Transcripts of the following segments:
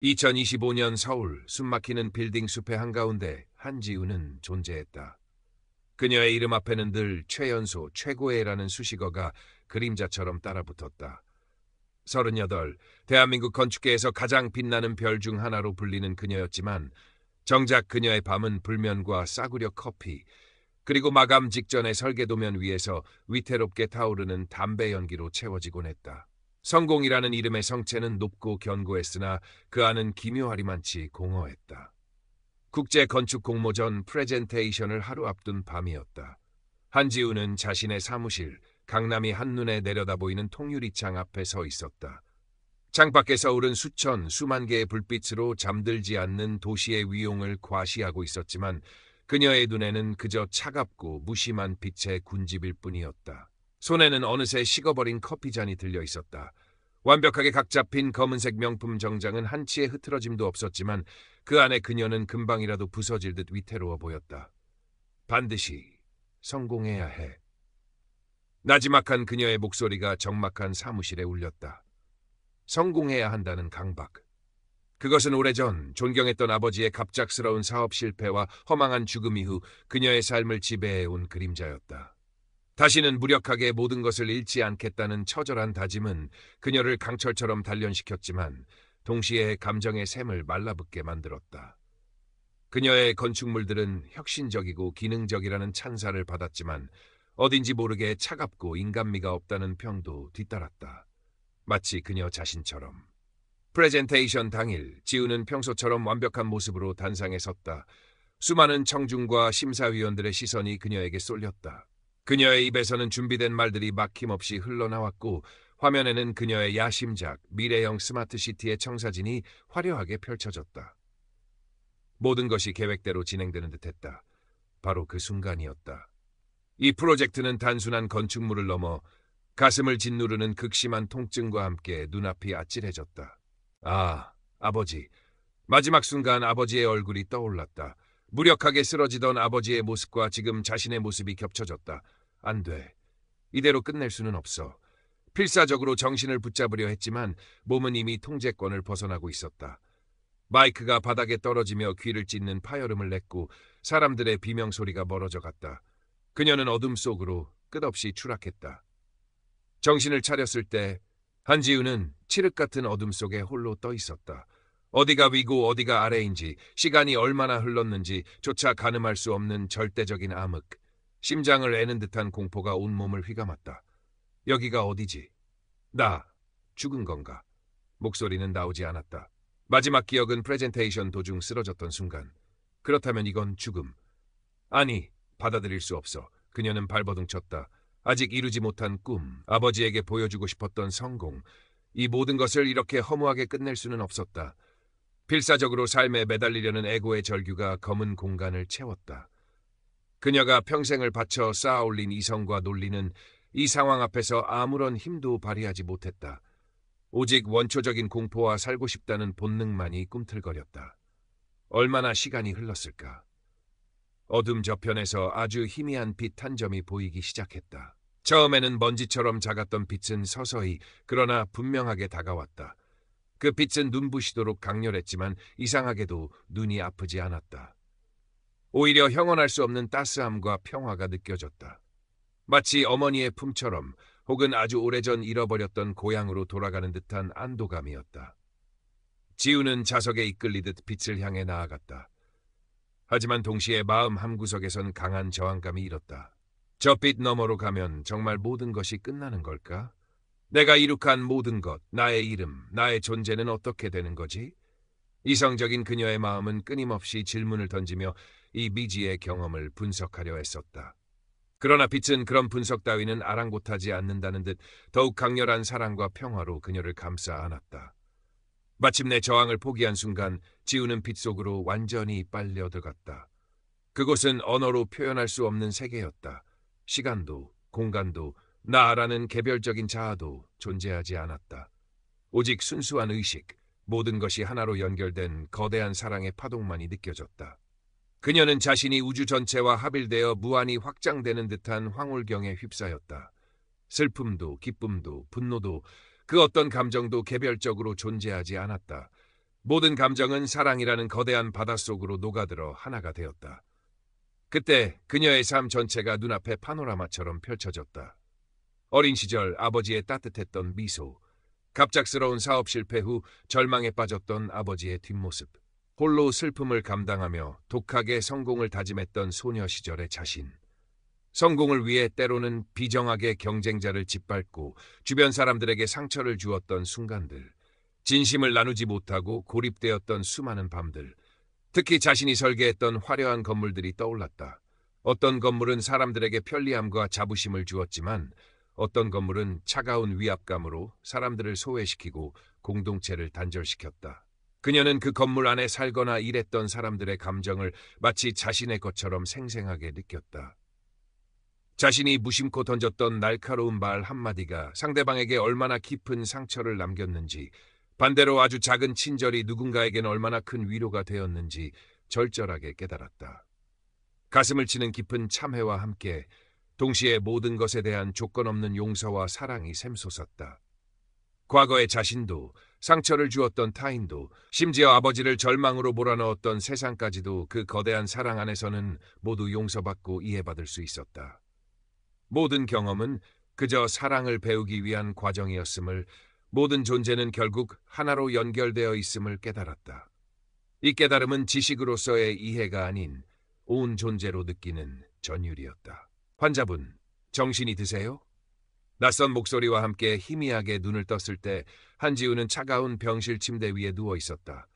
2025년 서울 숨막히는 빌딩 숲의 한가운데 한지우는 존재했다. 그녀의 이름 앞에는 늘 최연소, 최고의라는 수식어가 그림자처럼 따라붙었다. 38, 대한민국 건축계에서 가장 빛나는 별 중 하나로 불리는 그녀였지만 정작 그녀의 밤은 불면과 싸구려 커피, 그리고 마감 직전의 설계도면 위에서 위태롭게 타오르는 담배 연기로 채워지곤 했다. 성공이라는 이름의 성체는 높고 견고했으나 그 안은 기묘하리만치 공허했다. 국제 건축 공모전 프레젠테이션을 하루 앞둔 밤이었다. 한지우는 자신의 사무실, 강남이 한눈에 내려다 보이는 통유리창 앞에 서 있었다. 창밖에서 오른 수만 개의 불빛으로 잠들지 않는 도시의 위용을 과시하고 있었지만 그녀의 눈에는 그저 차갑고 무심한 빛의 군집일 뿐이었다. 손에는 어느새 식어버린 커피잔이 들려 있었다. 완벽하게 각 잡힌 검은색 명품 정장은 한치의 흐트러짐도 없었지만 그 안에 그녀는 금방이라도 부서질 듯 위태로워 보였다. 반드시 성공해야 해. 나지막한 그녀의 목소리가 적막한 사무실에 울렸다. 성공해야 한다는 강박. 그것은 오래전 존경했던 아버지의 갑작스러운 사업 실패와 허망한 죽음 이후 그녀의 삶을 지배해온 그림자였다. 다시는 무력하게 모든 것을 잃지 않겠다는 처절한 다짐은 그녀를 강철처럼 단련시켰지만 동시에 감정의 샘을 말라붙게 만들었다. 그녀의 건축물들은 혁신적이고 기능적이라는 찬사를 받았지만 어딘지 모르게 차갑고 인간미가 없다는 평도 뒤따랐다. 마치 그녀 자신처럼. 프레젠테이션 당일, 지우는 평소처럼 완벽한 모습으로 단상에 섰다. 수많은 청중과 심사위원들의 시선이 그녀에게 쏠렸다. 그녀의 입에서는 준비된 말들이 막힘없이 흘러나왔고 화면에는 그녀의 야심작, 미래형 스마트시티의 청사진이 화려하게 펼쳐졌다. 모든 것이 계획대로 진행되는 듯했다. 바로 그 순간이었다. 이 프로젝트는 단순한 건축물을 넘어 가슴을 짓누르는 극심한 통증과 함께 눈앞이 아찔해졌다. 아, 아버지. 마지막 순간 아버지의 얼굴이 떠올랐다. 무력하게 쓰러지던 아버지의 모습과 지금 자신의 모습이 겹쳐졌다. 안 돼. 이대로 끝낼 수는 없어. 필사적으로 정신을 붙잡으려 했지만 몸은 이미 통제권을 벗어나고 있었다. 마이크가 바닥에 떨어지며 귀를 찢는 파열음을 냈고 사람들의 비명소리가 멀어져 갔다. 그녀는 어둠 속으로 끝없이 추락했다. 정신을 차렸을 때 한지우는 칠흑 같은 어둠 속에 홀로 떠 있었다. 어디가 위고 어디가 아래인지, 시간이 얼마나 흘렀는지 조차 가늠할 수 없는 절대적인 암흑, 심장을 애는 듯한 공포가 온몸을 휘감았다. 여기가 어디지? 나 죽은 건가? 목소리는 나오지 않았다. 마지막 기억은 프레젠테이션 도중 쓰러졌던 순간. 그렇다면 이건 죽음. 아니, 받아들일 수 없어. 그녀는 발버둥 쳤다. 아직 이루지 못한 꿈, 아버지에게 보여주고 싶었던 성공, 이 모든 것을 이렇게 허무하게 끝낼 수는 없었다. 필사적으로 삶에 매달리려는 에고의 절규가 검은 공간을 채웠다. 그녀가 평생을 바쳐 쌓아올린 이성과 논리는 이 상황 앞에서 아무런 힘도 발휘하지 못했다. 오직 원초적인 공포와 살고 싶다는 본능만이 꿈틀거렸다. 얼마나 시간이 흘렀을까? 어둠 저편에서 아주 희미한 빛 한 점이 보이기 시작했다. 처음에는 먼지처럼 작았던 빛은 서서히 그러나 분명하게 다가왔다. 그 빛은 눈부시도록 강렬했지만 이상하게도 눈이 아프지 않았다. 오히려 형언할 수 없는 따스함과 평화가 느껴졌다. 마치 어머니의 품처럼 혹은 아주 오래전 잃어버렸던 고향으로 돌아가는 듯한 안도감이었다. 지우는 자석에 이끌리듯 빛을 향해 나아갔다. 하지만 동시에 마음 한구석에선 강한 저항감이 일었다. 저 빛 너머로 가면 정말 모든 것이 끝나는 걸까? 내가 이룩한 모든 것, 나의 이름, 나의 존재는 어떻게 되는 거지? 이성적인 그녀의 마음은 끊임없이 질문을 던지며 이 미지의 경험을 분석하려 했었다. 그러나 빛은 그런 분석 따위는 아랑곳하지 않는다는 듯 더욱 강렬한 사랑과 평화로 그녀를 감싸 안았다. 마침내 저항을 포기한 순간 지우는 빛 속으로 완전히 빨려 들어갔다. 그곳은 언어로 표현할 수 없는 세계였다. 시간도, 공간도, 나라는 개별적인 자아도 존재하지 않았다. 오직 순수한 의식, 모든 것이 하나로 연결된 거대한 사랑의 파동만이 느껴졌다. 그녀는 자신이 우주 전체와 합일되어 무한히 확장되는 듯한 황홀경에 휩싸였다. 슬픔도, 기쁨도, 분노도, 그 어떤 감정도 개별적으로 존재하지 않았다. 모든 감정은 사랑이라는 거대한 바닷속으로 녹아들어 하나가 되었다. 그때 그녀의 삶 전체가 눈앞에 파노라마처럼 펼쳐졌다. 어린 시절 아버지의 따뜻했던 미소, 갑작스러운 사업 실패 후 절망에 빠졌던 아버지의 뒷모습, 홀로 슬픔을 감당하며 독하게 성공을 다짐했던 소녀 시절의 자신. 성공을 위해 때로는 비정하게 경쟁자를 짓밟고 주변 사람들에게 상처를 주었던 순간들, 진심을 나누지 못하고 고립되었던 수많은 밤들, 특히 자신이 설계했던 화려한 건물들이 떠올랐다. 어떤 건물은 사람들에게 편리함과 자부심을 주었지만 어떤 건물은 차가운 위압감으로 사람들을 소외시키고 공동체를 단절시켰다. 그녀는 그 건물 안에 살거나 일했던 사람들의 감정을 마치 자신의 것처럼 생생하게 느꼈다. 자신이 무심코 던졌던 날카로운 말 한마디가 상대방에게 얼마나 깊은 상처를 남겼는지, 반대로 아주 작은 친절이 누군가에게는 얼마나 큰 위로가 되었는지 절절하게 깨달았다. 가슴을 치는 깊은 참회와 함께 동시에 모든 것에 대한 조건 없는 용서와 사랑이 샘솟았다. 과거의 자신도, 상처를 주었던 타인도, 심지어 아버지를 절망으로 몰아넣었던 세상까지도 그 거대한 사랑 안에서는 모두 용서받고 이해받을 수 있었다. 모든 경험은 그저 사랑을 배우기 위한 과정이었음을, 모든 존재는 결국 하나로 연결되어 있음을 깨달았다. 이 깨달음은 지식으로서의 이해가 아닌 온 존재로 느끼는 전율이었다. 환자분, 정신이 드세요? 낯선 목소리와 함께 희미하게 눈을 떴을 때 한지우는 차가운 병실 침대 위에 누워 있었다.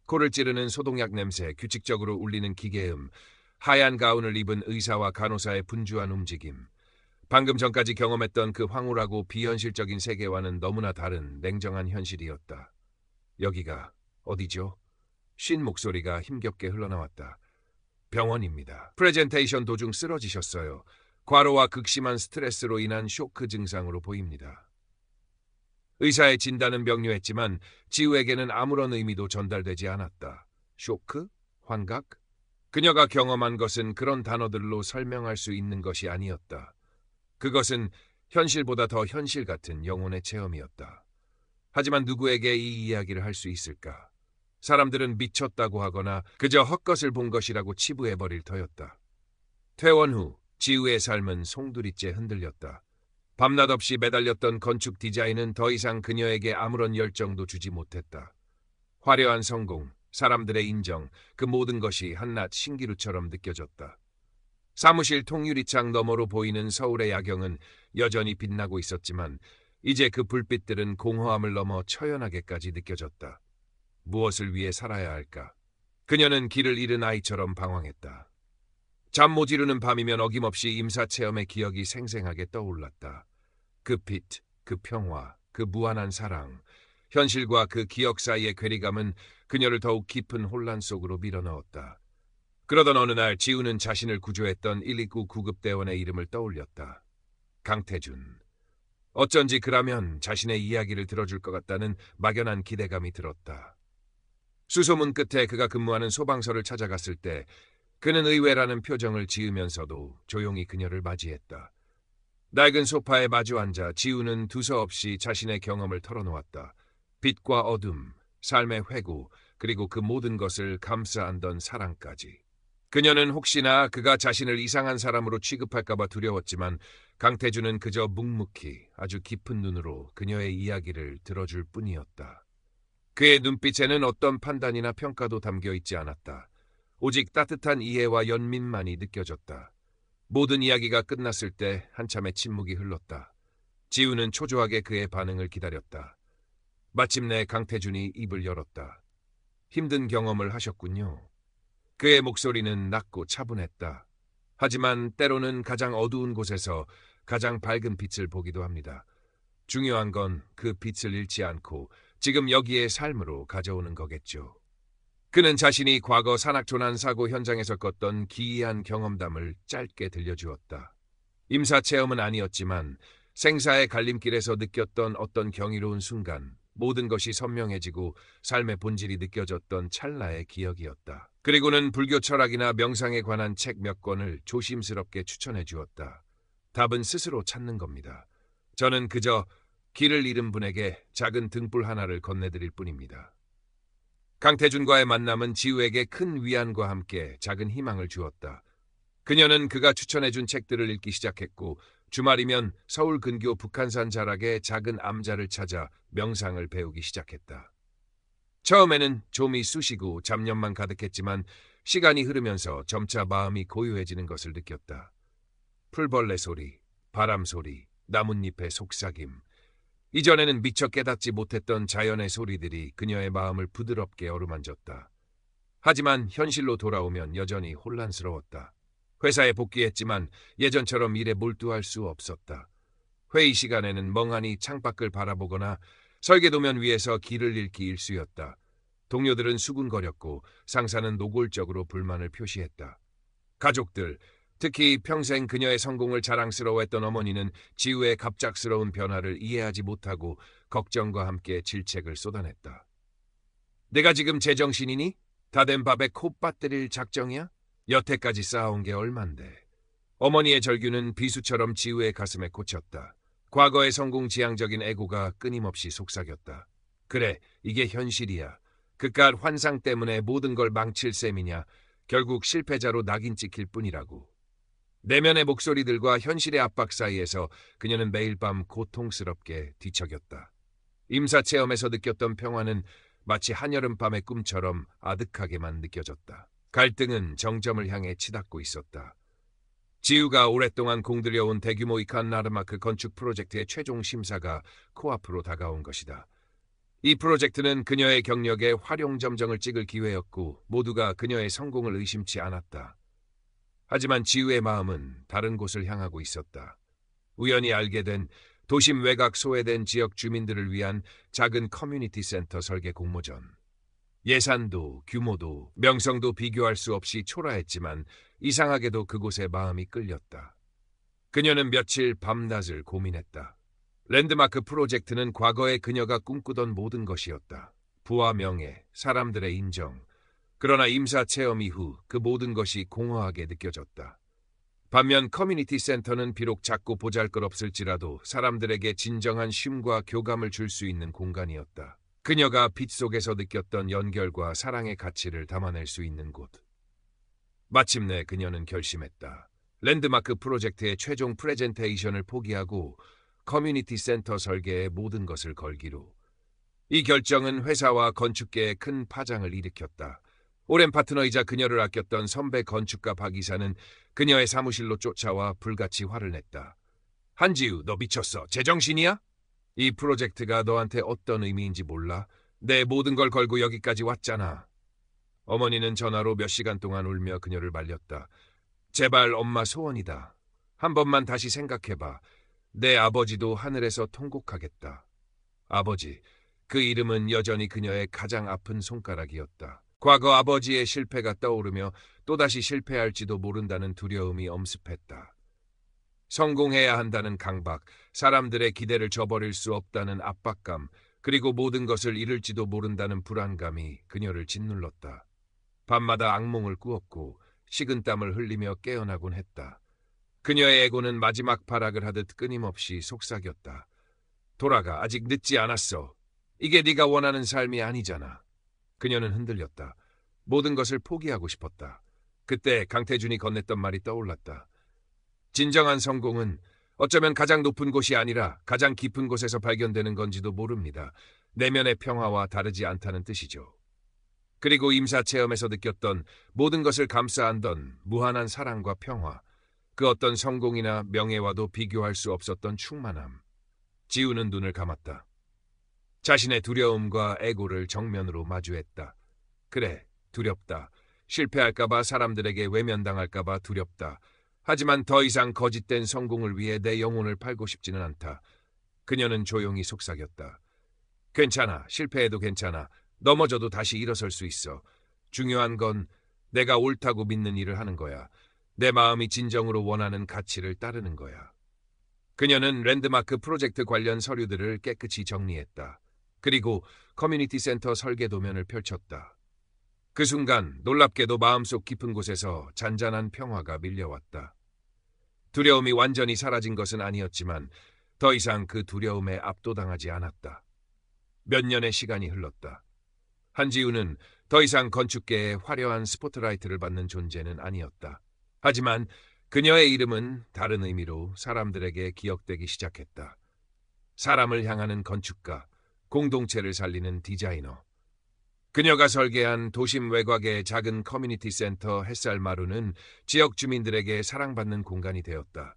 코를 찌르는 소독약 냄새, 규칙적으로 울리는 기계음, 하얀 가운을 입은 의사와 간호사의 분주한 움직임. 방금 전까지 경험했던 그 황홀하고 비현실적인 세계와는 너무나 다른 냉정한 현실이었다. 여기가 어디죠? 쉰 목소리가 힘겹게 흘러나왔다. 병원입니다. 프레젠테이션 도중 쓰러지셨어요. 과로와 극심한 스트레스로 인한 쇼크 증상으로 보입니다. 의사의 진단은 명료했지만 지우에게는 아무런 의미도 전달되지 않았다. 쇼크? 환각? 그녀가 경험한 것은 그런 단어들로 설명할 수 있는 것이 아니었다. 그것은 현실보다 더 현실 같은 영혼의 체험이었다. 하지만 누구에게 이 이야기를 할 수 있을까? 사람들은 미쳤다고 하거나 그저 헛것을 본 것이라고 치부해버릴 터였다. 퇴원 후 지우의 삶은 송두리째 흔들렸다. 밤낮 없이 매달렸던 건축 디자인은 더 이상 그녀에게 아무런 열정도 주지 못했다. 화려한 성공, 사람들의 인정, 그 모든 것이 한낱 신기루처럼 느껴졌다. 사무실 통유리창 너머로 보이는 서울의 야경은 여전히 빛나고 있었지만 이제 그 불빛들은 공허함을 넘어 처연하게까지 느껴졌다. 무엇을 위해 살아야 할까? 그녀는 길을 잃은 아이처럼 방황했다. 잠 못 이루는 밤이면 어김없이 임사체험의 기억이 생생하게 떠올랐다. 그 빛, 그 평화, 그 무한한 사랑, 현실과 그 기억 사이의 괴리감은 그녀를 더욱 깊은 혼란 속으로 밀어넣었다. 그러던 어느 날 지우는 자신을 구조했던 129 구급대원의 이름을 떠올렸다. 강태준. 어쩐지 그라면 자신의 이야기를 들어줄 것 같다는 막연한 기대감이 들었다. 수소문 끝에 그가 근무하는 소방서를 찾아갔을 때 그는 의외라는 표정을 지으면서도 조용히 그녀를 맞이했다. 낡은 소파에 마주 앉아 지우는 두서없이 자신의 경험을 털어놓았다. 빛과 어둠, 삶의 회고, 그리고 그 모든 것을 감싸 안던 사랑까지. 그녀는 혹시나 그가 자신을 이상한 사람으로 취급할까봐 두려웠지만 강태준은 그저 묵묵히 아주 깊은 눈으로 그녀의 이야기를 들어줄 뿐이었다. 그의 눈빛에는 어떤 판단이나 평가도 담겨 있지 않았다. 오직 따뜻한 이해와 연민만이 느껴졌다. 모든 이야기가 끝났을 때 한참의 침묵이 흘렀다. 지우는 초조하게 그의 반응을 기다렸다. 마침내 강태준이 입을 열었다. 힘든 경험을 하셨군요. 그의 목소리는 낮고 차분했다. 하지만 때로는 가장 어두운 곳에서 가장 밝은 빛을 보기도 합니다. 중요한 건 그 빛을 잃지 않고 지금 여기의 삶으로 가져오는 거겠죠. 그는 자신이 과거 산악조난 사고 현장에서 껐던 기이한 경험담을 짧게 들려주었다. 임사체험은 아니었지만 생사의 갈림길에서 느꼈던 어떤 경이로운 순간, 모든 것이 선명해지고 삶의 본질이 느껴졌던 찰나의 기억이었다. 그리고는 불교 철학이나 명상에 관한 책 몇 권을 조심스럽게 추천해 주었다. 답은 스스로 찾는 겁니다. 저는 그저 길을 잃은 분에게 작은 등불 하나를 건네드릴 뿐입니다. 강태준과의 만남은 지우에게 큰 위안과 함께 작은 희망을 주었다. 그녀는 그가 추천해준 책들을 읽기 시작했고 주말이면 서울 근교 북한산 자락의 작은 암자를 찾아 명상을 배우기 시작했다. 처음에는 좀이 쑤시고 잡념만 가득했지만 시간이 흐르면서 점차 마음이 고요해지는 것을 느꼈다. 풀벌레 소리, 바람 소리, 나뭇잎의 속삭임. 이전에는 미처 깨닫지 못했던 자연의 소리들이 그녀의 마음을 부드럽게 어루만졌다. 하지만 현실로 돌아오면 여전히 혼란스러웠다. 회사에 복귀했지만 예전처럼 일에 몰두할 수 없었다. 회의 시간에는 멍하니 창밖을 바라보거나 설계도면 위에서 길을 읽기 일쑤였다. 동료들은 수군거렸고 상사는 노골적으로 불만을 표시했다. 가족들, 특히 평생 그녀의 성공을 자랑스러워했던 어머니는 지우의 갑작스러운 변화를 이해하지 못하고 걱정과 함께 질책을 쏟아냈다. 내가 지금 제정신이니? 다 된 밥에 콧밭 때릴 작정이야? 여태까지 쌓아온 게 얼만데. 어머니의 절규는 비수처럼 지우의 가슴에 꽂혔다. 과거의 성공 지향적인 애고가 끊임없이 속삭였다. 그래, 이게 현실이야. 그깟 환상 때문에 모든 걸 망칠 셈이냐. 결국 실패자로 낙인 찍힐 뿐이라고. 내면의 목소리들과 현실의 압박 사이에서 그녀는 매일 밤 고통스럽게 뒤척였다. 임사 체험에서 느꼈던 평화는 마치 한여름밤의 꿈처럼 아득하게만 느껴졌다. 갈등은 정점을 향해 치닫고 있었다. 지우가 오랫동안 공들여온 대규모 이칸 라르마크 건축 프로젝트의 최종 심사가 코앞으로 다가온 것이다. 이 프로젝트는 그녀의 경력에 활용점정을 찍을 기회였고 모두가 그녀의 성공을 의심치 않았다. 하지만 지우의 마음은 다른 곳을 향하고 있었다. 우연히 알게 된 도심 외곽 소외된 지역 주민들을 위한 작은 커뮤니티 센터 설계 공모전. 예산도 규모도 명성도 비교할 수 없이 초라했지만 이상하게도 그곳에 마음이 끌렸다. 그녀는 며칠 밤낮을 고민했다. 랜드마크 프로젝트는 과거에 그녀가 꿈꾸던 모든 것이었다. 부와 명예, 사람들의 인정. 그러나 임사 체험 이후 그 모든 것이 공허하게 느껴졌다. 반면 커뮤니티 센터는 비록 작고 보잘것없을지라도 사람들에게 진정한 쉼과 교감을 줄 수 있는 공간이었다. 그녀가 빛 속에서 느꼈던 연결과 사랑의 가치를 담아낼 수 있는 곳. 마침내 그녀는 결심했다. 랜드마크 프로젝트의 최종 프레젠테이션을 포기하고 커뮤니티 센터 설계에 모든 것을 걸기로. 이 결정은 회사와 건축계에 큰 파장을 일으켰다. 오랜 파트너이자 그녀를 아꼈던 선배 건축가 박 이사는 그녀의 사무실로 쫓아와 불같이 화를 냈다. 한지우, 너 미쳤어. 제정신이야? 이 프로젝트가 너한테 어떤 의미인지 몰라? 내 모든 걸 걸고 여기까지 왔잖아. 어머니는 전화로 몇 시간 동안 울며 그녀를 말렸다. 제발 엄마 소원이다. 한 번만 다시 생각해봐. 내 아버지도 하늘에서 통곡하겠다. 아버지, 그 이름은 여전히 그녀의 가장 아픈 손가락이었다. 과거 아버지의 실패가 떠오르며 또다시 실패할지도 모른다는 두려움이 엄습했다. 성공해야 한다는 강박, 사람들의 기대를 저버릴 수 없다는 압박감, 그리고 모든 것을 잃을지도 모른다는 불안감이 그녀를 짓눌렀다. 밤마다 악몽을 꾸었고 식은땀을 흘리며 깨어나곤 했다. 그녀의 에고는 마지막 발악을 하듯 끊임없이 속삭였다. 돌아가, 아직 늦지 않았어. 이게 네가 원하는 삶이 아니잖아. 그녀는 흔들렸다. 모든 것을 포기하고 싶었다. 그때 강태준이 건넸던 말이 떠올랐다. 진정한 성공은 어쩌면 가장 높은 곳이 아니라 가장 깊은 곳에서 발견되는 건지도 모릅니다. 내면의 평화와 다르지 않다는 뜻이죠. 그리고 임사체험에서 느꼈던 모든 것을 감싸 안던 무한한 사랑과 평화, 그 어떤 성공이나 명예와도 비교할 수 없었던 충만함. 지우는 눈을 감았다. 자신의 두려움과 애고를 정면으로 마주했다. 그래, 두렵다. 실패할까봐, 사람들에게 외면당할까봐 두렵다. 하지만 더 이상 거짓된 성공을 위해 내 영혼을 팔고 싶지는 않다. 그녀는 조용히 속삭였다. 괜찮아. 실패해도 괜찮아. 넘어져도 다시 일어설 수 있어. 중요한 건 내가 옳다고 믿는 일을 하는 거야. 내 마음이 진정으로 원하는 가치를 따르는 거야. 그녀는 랜드마크 프로젝트 관련 서류들을 깨끗이 정리했다. 그리고 커뮤니티 센터 설계 도면을 펼쳤다. 그 순간 놀랍게도 마음속 깊은 곳에서 잔잔한 평화가 밀려왔다. 두려움이 완전히 사라진 것은 아니었지만 더 이상 그 두려움에 압도당하지 않았다. 몇 년의 시간이 흘렀다. 한지우는 더 이상 건축계의 화려한 스포트라이트를 받는 존재는 아니었다. 하지만 그녀의 이름은 다른 의미로 사람들에게 기억되기 시작했다. 사람을 향하는 건축가, 공동체를 살리는 디자이너. 그녀가 설계한 도심 외곽의 작은 커뮤니티 센터 햇살마루는 지역 주민들에게 사랑받는 공간이 되었다.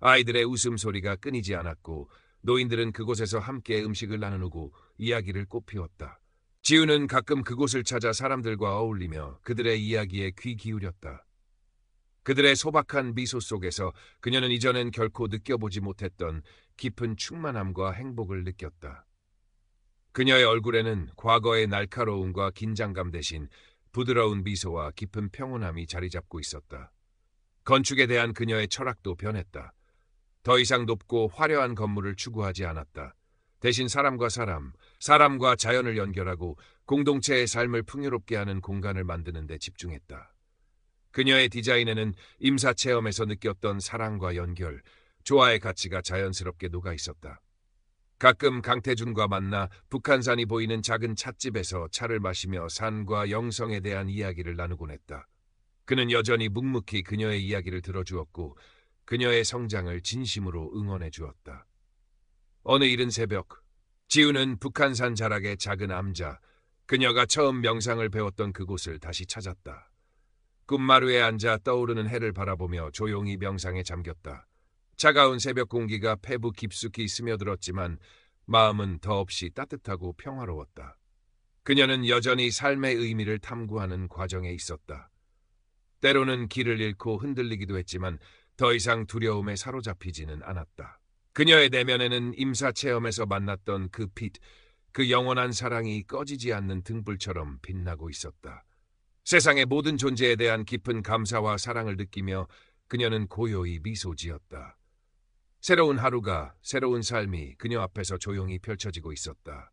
아이들의 웃음소리가 끊이지 않았고 노인들은 그곳에서 함께 음식을 나누고 이야기를 꽃피웠다. 지우는 가끔 그곳을 찾아 사람들과 어울리며 그들의 이야기에 귀 기울였다. 그들의 소박한 미소 속에서 그녀는 이전엔 결코 느껴보지 못했던 깊은 충만함과 행복을 느꼈다. 그녀의 얼굴에는 과거의 날카로움과 긴장감 대신 부드러운 미소와 깊은 평온함이 자리 잡고 있었다. 건축에 대한 그녀의 철학도 변했다. 더 이상 높고 화려한 건물을 추구하지 않았다. 대신 사람과 사람, 사람과 자연을 연결하고 공동체의 삶을 풍요롭게 하는 공간을 만드는 데 집중했다. 그녀의 디자인에는 임사체험에서 느꼈던 사랑과 연결, 조화의 가치가 자연스럽게 녹아 있었다. 가끔 강태준과 만나 북한산이 보이는 작은 찻집에서 차를 마시며 산과 영성에 대한 이야기를 나누곤 했다. 그는 여전히 묵묵히 그녀의 이야기를 들어주었고 그녀의 성장을 진심으로 응원해 주었다. 어느 이른 새벽, 지우는 북한산 자락의 작은 암자, 그녀가 처음 명상을 배웠던 그곳을 다시 찾았다. 꿈마루에 앉아 떠오르는 해를 바라보며 조용히 명상에 잠겼다. 차가운 새벽 공기가 폐부 깊숙이 스며들었지만 마음은 더없이 따뜻하고 평화로웠다. 그녀는 여전히 삶의 의미를 탐구하는 과정에 있었다. 때로는 길을 잃고 흔들리기도 했지만 더 이상 두려움에 사로잡히지는 않았다. 그녀의 내면에는 임사체험에서 만났던 그 빛, 그 영원한 사랑이 꺼지지 않는 등불처럼 빛나고 있었다. 세상의 모든 존재에 대한 깊은 감사와 사랑을 느끼며 그녀는 고요히 미소 지었다. 새로운 하루가, 새로운 삶이 그녀 앞에서 조용히 펼쳐지고 있었다.